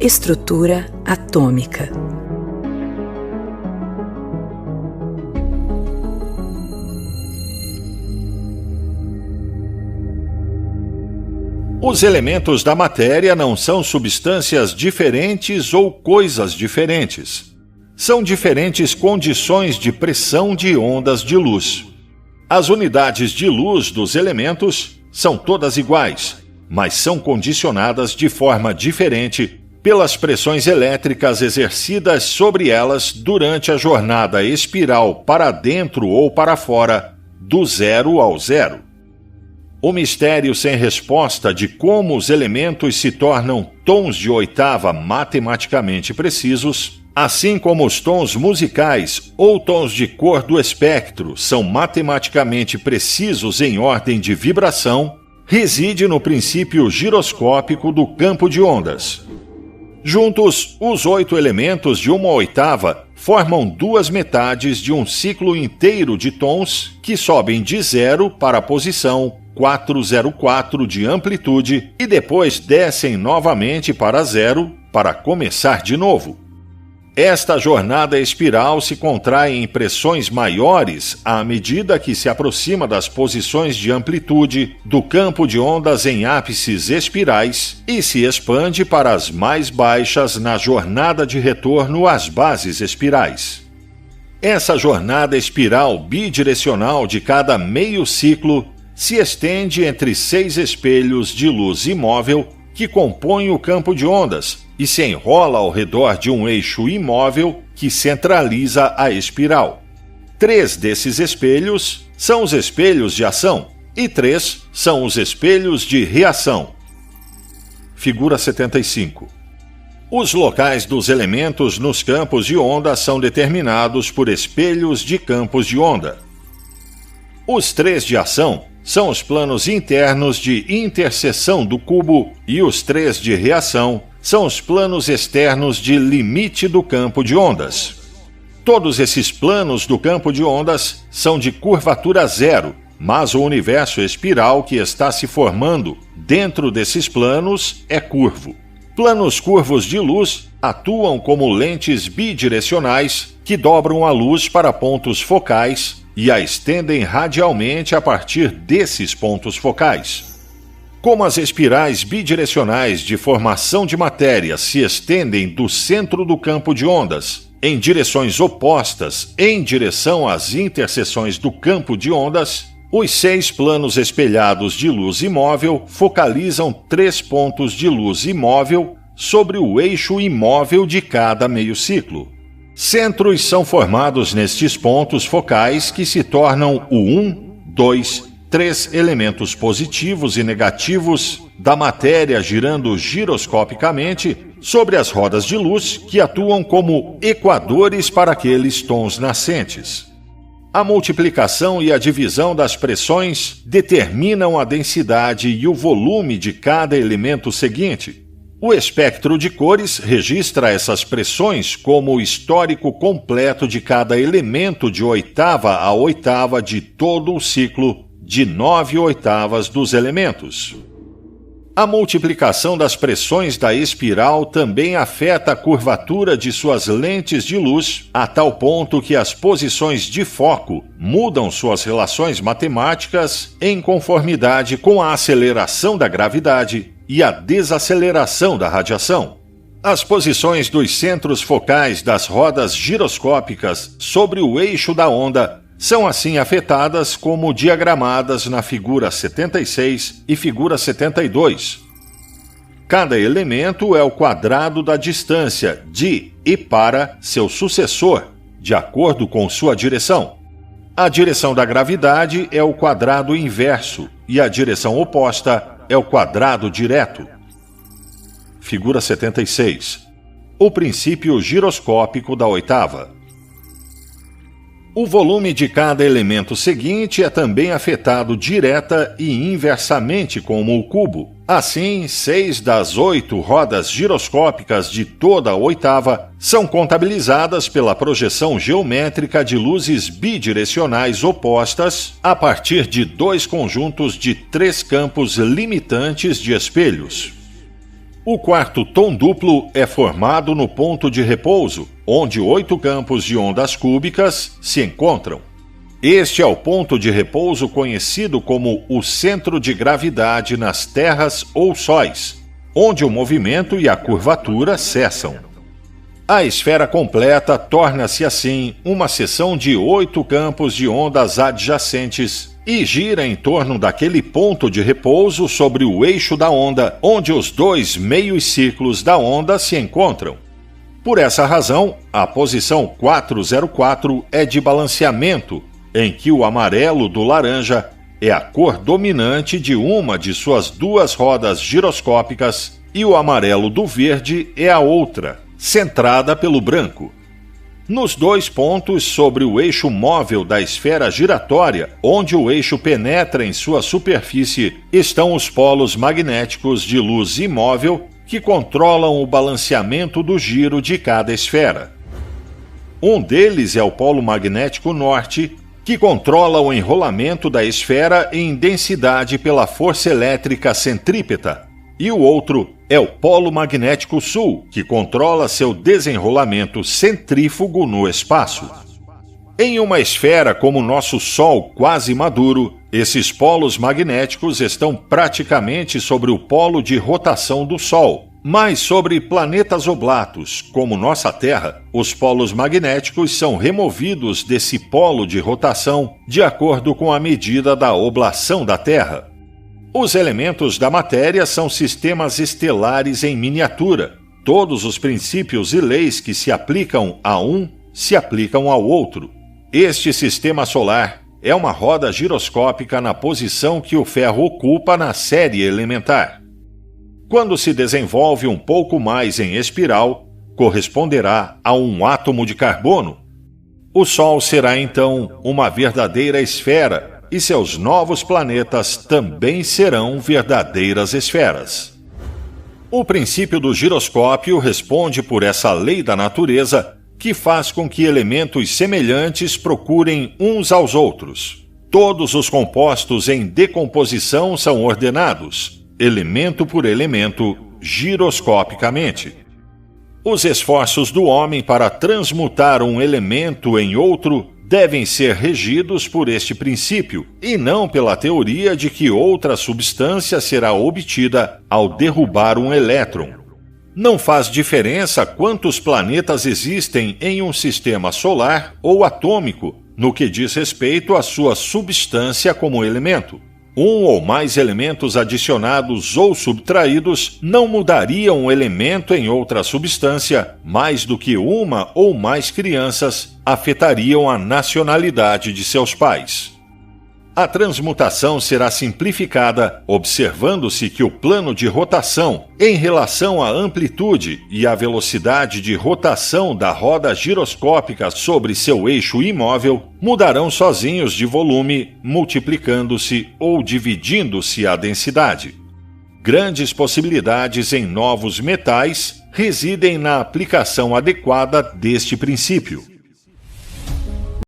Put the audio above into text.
Estrutura atômica. Os elementos da matéria não são substâncias diferentes ou coisas diferentes. São diferentes condições de pressão de ondas de luz. As unidades de luz dos elementos são todas iguais, mas são condicionadas de forma diferente pelas pressões elétricas exercidas sobre elas durante a jornada espiral para dentro ou para fora, do zero ao zero. O mistério sem resposta de como os elementos se tornam tons de oitava matematicamente precisos, assim como os tons musicais ou tons de cor do espectro são matematicamente precisos em ordem de vibração, reside no princípio giroscópico do campo de ondas. Juntos, os 8 elementos de uma oitava formam 2 metades de um ciclo inteiro de tons que sobem de 0 para a posição 404 de amplitude e depois descem novamente para 0 para começar de novo. Esta jornada espiral se contrai em pressões maiores à medida que se aproxima das posições de amplitude do campo de ondas em ápices espirais e se expande para as mais baixas na jornada de retorno às bases espirais. Essa jornada espiral bidirecional de cada meio ciclo se estende entre 6 espelhos de luz imóvel que compõem o campo de ondas e se enrola ao redor de um eixo imóvel que centraliza a espiral. 3 desses espelhos são os espelhos de ação e 3 são os espelhos de reação. Figura 75. Os locais dos elementos nos campos de onda são determinados por espelhos de campos de onda. Os 3 de ação são os planos internos de interseção do cubo e os 3 de reação são os planos externos de limite do campo de ondas. Todos esses planos do campo de ondas são de curvatura zero, mas o universo espiral que está se formando dentro desses planos é curvo. Planos curvos de luz atuam como lentes bidirecionais que dobram a luz para pontos focais e a estendem radialmente a partir desses pontos focais. Como as espirais bidirecionais de formação de matéria se estendem do centro do campo de ondas em direções opostas em direção às interseções do campo de ondas, os 6 planos espelhados de luz imóvel focalizam 3 pontos de luz imóvel sobre o eixo imóvel de cada meio ciclo. Centros são formados nestes pontos focais que se tornam o 1, 2, 3 elementos positivos e negativos da matéria girando giroscopicamente sobre as rodas de luz que atuam como equadores para aqueles tons nascentes. A multiplicação e a divisão das pressões determinam a densidade e o volume de cada elemento seguinte. O espectro de cores registra essas pressões como o histórico completo de cada elemento de oitava a oitava de todo o ciclo de 9 oitavas dos elementos. A multiplicação das pressões da espiral também afeta a curvatura de suas lentes de luz, a tal ponto que as posições de foco mudam suas relações matemáticas em conformidade com a aceleração da gravidade e a desaceleração da radiação. As posições dos centros focais das rodas giroscópicas sobre o eixo da onda são assim afetadas como diagramadas na figura 76 e figura 72. Cada elemento é o quadrado da distância de e para seu sucessor, de acordo com sua direção. A direção da gravidade é o quadrado inverso e a direção oposta é o quadrado direto. Figura 76. O princípio giroscópico da oitava. O volume de cada elemento seguinte é também afetado direta e inversamente como o cubo. Assim, 6 das 8 rodas giroscópicas de toda a oitava são contabilizadas pela projeção geométrica de luzes bidirecionais opostas a partir de 2 conjuntos de 3 campos limitantes de espelhos. O quarto tom duplo é formado no ponto de repouso, onde 8 campos de ondas cúbicas se encontram. Este é o ponto de repouso conhecido como o centro de gravidade nas terras ou sóis, onde o movimento e a curvatura cessam. A esfera completa torna-se assim uma seção de 8 campos de ondas adjacentes e gira em torno daquele ponto de repouso sobre o eixo da onda, onde os 2 meios ciclos da onda se encontram. Por essa razão, a posição 404 é de balanceamento, em que o amarelo do laranja é a cor dominante de uma de suas 2 rodas giroscópicas e o amarelo do verde é a outra, centrada pelo branco. Nos 2 pontos sobre o eixo móvel da esfera giratória, onde o eixo penetra em sua superfície, estão os polos magnéticos de luz imóvel que controlam o balanceamento do giro de cada esfera. Um deles é o polo magnético norte, que controla o enrolamento da esfera em densidade pela força elétrica centrípeta, e o outro é o polo magnético sul, que controla seu desenrolamento centrífugo no espaço. Em uma esfera como nosso Sol quase maduro, esses polos magnéticos estão praticamente sobre o polo de rotação do Sol, mas sobre planetas oblatos, como nossa Terra, os polos magnéticos são removidos desse polo de rotação de acordo com a medida da oblação da Terra. Os elementos da matéria são sistemas estelares em miniatura. Todos os princípios e leis que se aplicam a um se aplicam ao outro. Este sistema solar é uma roda giroscópica na posição que o ferro ocupa na série elementar. Quando se desenvolve um pouco mais em espiral, corresponderá a um átomo de carbono. O Sol será então uma verdadeira esfera, e seus novos planetas também serão verdadeiras esferas. O princípio do giroscópio responde por essa lei da natureza que faz com que elementos semelhantes procurem uns aos outros. Todos os compostos em decomposição são ordenados, elemento por elemento, giroscopicamente. Os esforços do homem para transmutar um elemento em outro devem ser regidos por este princípio, e não pela teoria de que outra substância será obtida ao derrubar um elétron. Não faz diferença quantos planetas existem em um sistema solar ou atômico, no que diz respeito à sua substância como elemento. Um ou mais elementos adicionados ou subtraídos não mudariam o elemento em outra substância, mais do que uma ou mais crianças afetariam a nacionalidade de seus pais. A transmutação será simplificada, observando-se que o plano de rotação, em relação à amplitude e à velocidade de rotação da roda giroscópica sobre seu eixo imóvel, mudarão sozinhos de volume, multiplicando-se ou dividindo-se a densidade. Grandes possibilidades em novos metais residem na aplicação adequada deste princípio.